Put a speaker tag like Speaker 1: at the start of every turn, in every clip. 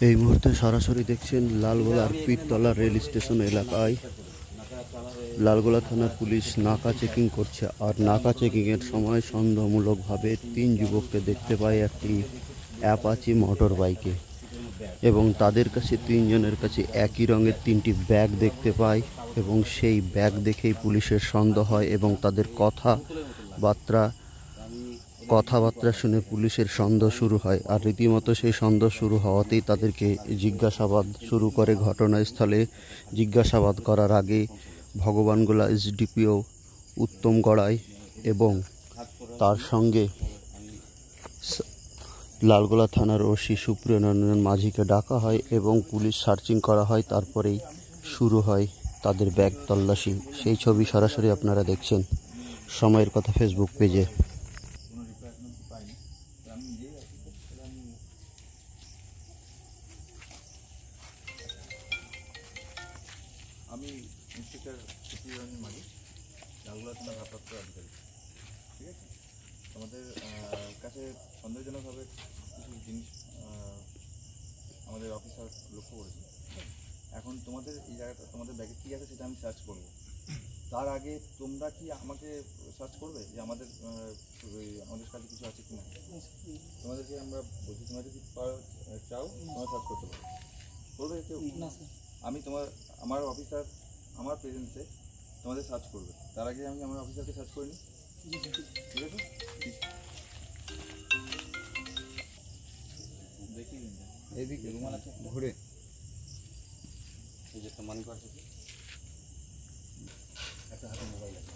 Speaker 1: এই মুহূর্তে সরাসরি দেখছেন লালগোলার পীরতলা রেল স্টেশন এলাকায় লালগোলা থানার পুলিশ নাকা চেকিং করছে। আর নাকা চেকিংয়ের সময় সন্দেহমূলকভাবে 3 যুবককে দেখতে পায় একটি অ্যাপাচি মোটর বাইকে, এবং তাদের কাছে 3 জনের কাছে একই রঙের 3টি ব্যাগ দেখতে পায়, এবং সেই ব্যাগ দেখেই পুলিশের সন্দেহ হয় এবং তাদের কথাবার্তা শুনে পুলিশের সন্দেহ শুরু হয়। আর রীতিমতো সেই সন্দেহ শুরু হওয়াতেই তাদেরকে জিজ্ঞাসাবাদ শুরু করে। ঘটনাস্থলে জিজ্ঞাসাবাদ করার আগে ভগবানগোলা এসডিপিও উত্তম গড়াই এবং তার সঙ্গে লালগোলা থানার ওসি সুপ্রিয় নন্দন মাঝিকে ডাকা হয় এবং পুলিশ সার্চিং করা হয়। তারপরেই শুরু হয় তাদের ব্যাগ তল্লাশি। সেই ছবি সরাসরি আপনারা দেখছেন সময়ের কথা ফেসবুক পেজে।
Speaker 2: আমি ইন্সপেক্টর সুপ্রিয় নন্দন মাঝি, লালগোলা থানার ভারপ্রাপ্ত আধিকারিক। ঠিক আছে, আমাদের কাছে সন্দেহজনকভাবে কিছু জিনিস আমাদের অফিসার লক্ষ্য করেছে। এখন তোমাদের এই জায়গাটা, তোমাদের ব্যাগে কী আছে সেটা আমি সার্চ করবো। তার আগে তোমরা কি আমাকে সার্চ করবে যে আমাদের কাছে কিছু আছে কি না? তোমাদেরকে আমরা বলছি, তোমরা যদি চাও তোমরা সার্চ করতে পারো। করবে কেউ? আমি আমার অফিসার আমার প্রেজেন্সে তোমাদের সার্চ করবে। তার আগে আমি আমার অফিসারকে সার্চ করে নিই। ঠিক আছে, দেখি এইদিকে রুমাল আছে, ঘুরে এই যে একটা মানি পার্স আছে, একটা হাতে মোবাইল আছে।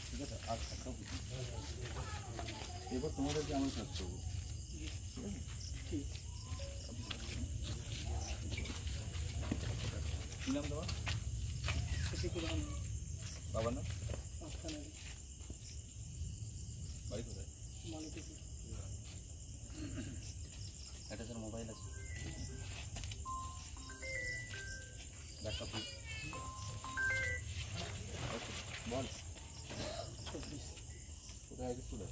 Speaker 2: ঠিক আছে, আর একটাও কিছু। এবার তোমাদেরকে আমি সার্চ করবো। ঠিক আছে, কি নাম তোমার? বাবার নাম? বাড়ি কোথায়? একটা স্যার মোবাইল আছে, ব্যাকআপ বল। কোথায় আছে? কোথায়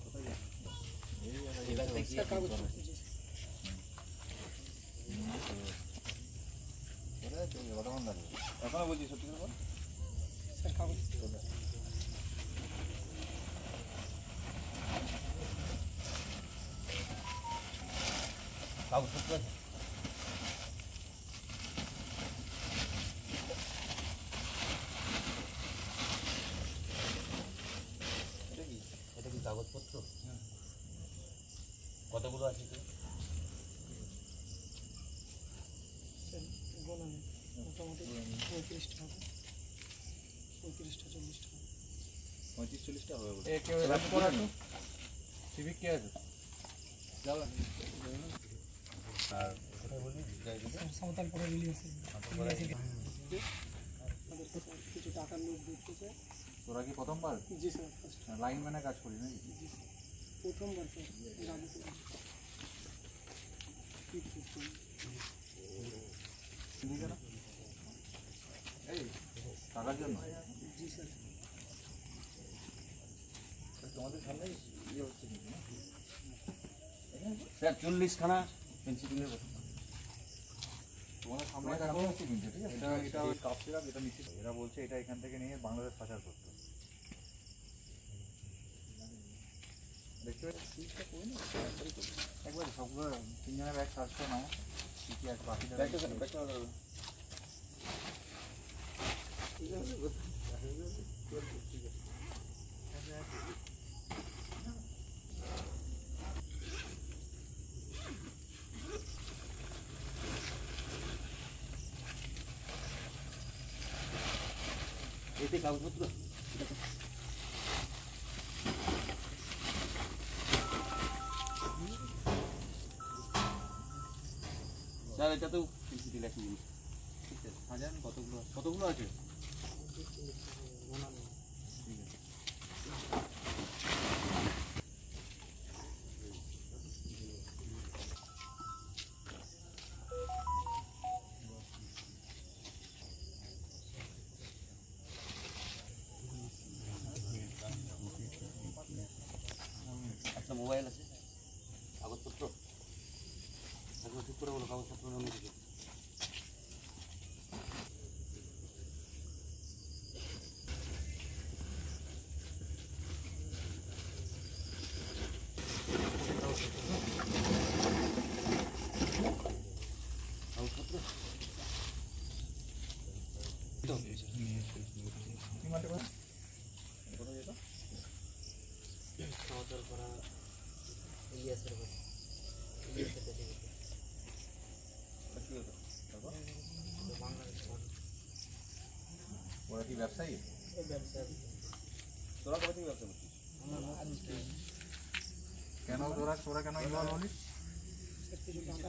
Speaker 2: এখনো বলছি সত্যি করে বল। স্যার কাগজ কাগজপত্র আছে? এটা কি কাগজপত্র? কতগুলো আছে? মোটামুটি 35টা হবে, 35-40টা হবে। সিভিক কে আছে? আর সাঁওতালপুরে কিছু টাকার লোক দেখতেছে। তোরা কি প্রথমবার? জি স্যার, লাইনম্যানে কাজ করি নাকি? প্রথমবার স্যার। এই টাকার জন্য? জি স্যার। তোমাদের সামনে ইয়ে হচ্ছে কিন্তু না স্যার, 40খানা পেন্সিলের তোমাদের সামনে রাখা হচ্ছে কিন্তু। ঠিক আছে, এটা কাপ সিরাপ, এটা মিষ্টি। এরা বলছে এটা এখান থেকে নিয়ে বাংলাদেশ পাচার করতো। দেখতে একবার সবগুলো 3 জনের ব্যাগ সার্চ করে নাও, কি কি আছে বাকি। এতে কাগজপত্র স্যার, এটাতেও লেখা জিনিস। ঠিক আছে, সাজান কতগুলো আছে? ঠিক আছে, একটা মোবাইল আছে, কাগজপত্র ঠিক করে বলো, কাগজপত্র
Speaker 3: ওরা ইলিয়াসের বাড়ি, ইলিয়াসের কাছে গেছে।
Speaker 2: ওটা কি হতো তারপর?
Speaker 3: তো বাংলাদেশ
Speaker 2: ওরা কি ব্যবসায়ী?
Speaker 3: ব্যবসা
Speaker 2: তোরা কবে থেকে ব্যবসা করছিস?
Speaker 3: আমার নতুন ট্রেন
Speaker 2: কেন তোরা কেন ইনভলভ হলি?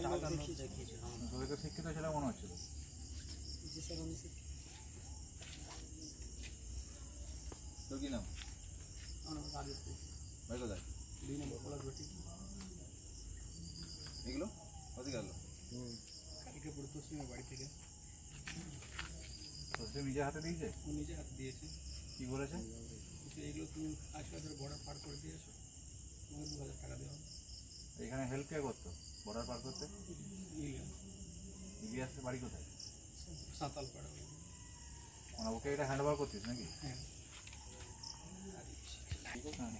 Speaker 3: টাকা দেখিয়েছিল
Speaker 2: তোদেরকে শিক্ষিত ছেলে মনে হচ্ছিল।
Speaker 3: যে স্যার আমি
Speaker 2: তোর কি নাম?
Speaker 3: আমার রাজেশ
Speaker 2: ভাই কোথায়?
Speaker 3: 2 নম্বর কলার রুটি
Speaker 2: এগুলো কোথায় গেল?
Speaker 3: কালকে পড়তো সিমের বাড়ি থেকে
Speaker 2: তোর নিজে হাতে দিয়েছে?
Speaker 3: ও নিজে হাত দিয়েছে।
Speaker 2: কি বলেছে?
Speaker 3: যে এগুলো তুমি 80,000 বর্ডার পার করে দিয়েছো, তোমাকে 2,000 টাকা দেওয়া হবে।
Speaker 2: এখানে হেল্প কে করতো বর্ডার পার করতে? ইলিয়াসের বাড়ি কোথায়?
Speaker 3: সাঁতাল পাড়া।
Speaker 2: মানে ওকে এটা হ্যান্ড ওভার করতিস নাকি?
Speaker 3: হ্যাঁ
Speaker 2: হ্যাঁ